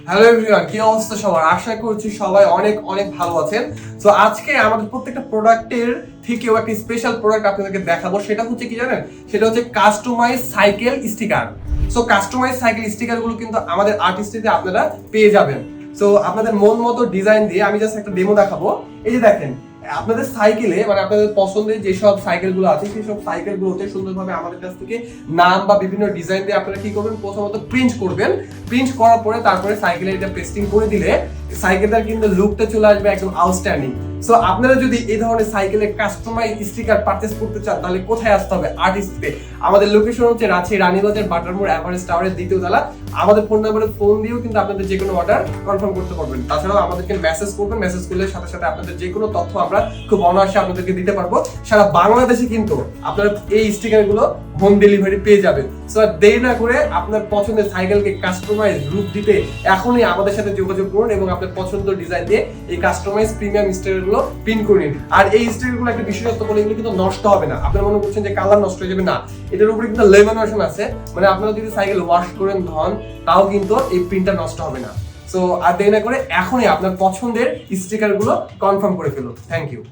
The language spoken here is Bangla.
হ্যালো এভরিওয়ান, কি অবস্থা সবার? আশা করছি সবাই অনেক অনেক ভালো আছেন। তো আজকে আমাদের প্রত্যেকটা প্রোডাক্টের থেকেও একটা স্পেশাল প্রোডাক্ট আপনাদেরকে দেখাবো। সেটা হচ্ছে কি জানেন? সেটা হচ্ছে customize cycle sticker. So customize cycle sticker গুলো কিন্তু আমাদের আর্টিস্ট্রিতে আপনারা পেয়ে যাবেন। সো আপনাদের মন মতো ডিজাইন দিয়ে আমি জাস্ট একটা ডেমো দেখাবো। এই যে দেখেন, আপনাদের সাইকেলে মানে আপনাদের পছন্দের যেসব সাইকেল গুলো আছে সেই সব সাইকেল গুলোতে সুন্দরভাবে আমাদের কাছ থেকে নাম বা বিভিন্ন ডিজাইন দিয়ে আপনারা কি করবেন, প্রথমত প্রিন্ট করবেন। প্রিন্ট করার পরে তারপরে সাইকেলে এটা পেস্টিং করে দিলে সাইকেলটার কিন্তু লুকটা চলে আসবে একদম আউটস্ট্যান্ডিং। সো আপনারা যদি এই ধরনের সাইকেলের কাস্টমাইজ স্টিকার পারচেজ করতে চান তাহলে কোথায় আসতে হবে? আর্টিস্টে। আমাদের লোকেশন হচ্ছে রাজশাহী রানীবাজার বাটারমোড় এভারেস্ট টাওয়ারের দ্বিতীয় তলা। আমাদের ফোন নাম্বারে ফোন দিয়েও কিন্তু আপনাদের যে কোনো অর্ডার কনফার্ম করতে পারবেন। তাছাড়াও আমাদেরকে মেসেজ করবেন, মেসেজ করলে সাথে সাথে আপনাদের যে কোনো তথ্য আমরা খুব অনায়াসে আপনাদেরকে দিতে পারবো। সারা বাংলাদেশে কিন্তু আপনারা এই স্টিকার গুলো হোম ডেলিভারি পেয়ে যাবেন। সো দেরি না করে আপনার পছন্দের সাইকেলকে কাস্টমাইজ রূপ দিতে এখনই আমাদের সাথে যোগাযোগ করুন এবং আপনার পছন্দের ডিজাইন দিয়ে এই কাস্টমাইজ প্রিমিয়াম স্টিকার গুলো প্রিন্ট করে নিন। আর এই স্টিকার গুলো একটা বিশেষত্ব বলে এগুলো কিন্তু নষ্ট হবে না। আপনারা মনে করছেন যে কালার নষ্ট হয়ে যাবে, না, এটার উপরে কিন্তু লেমিনেশন আছে। মানে আপনারা যদি সাইকেল ওয়াশ করেন ধন, তাও কিন্তু এই প্রিন্টটা নষ্ট হবে না। সো আর দেরি না করে এখনই আপনার পছন্দের স্টিকার গুলো কনফার্ম করে ফেলুন। Thank you.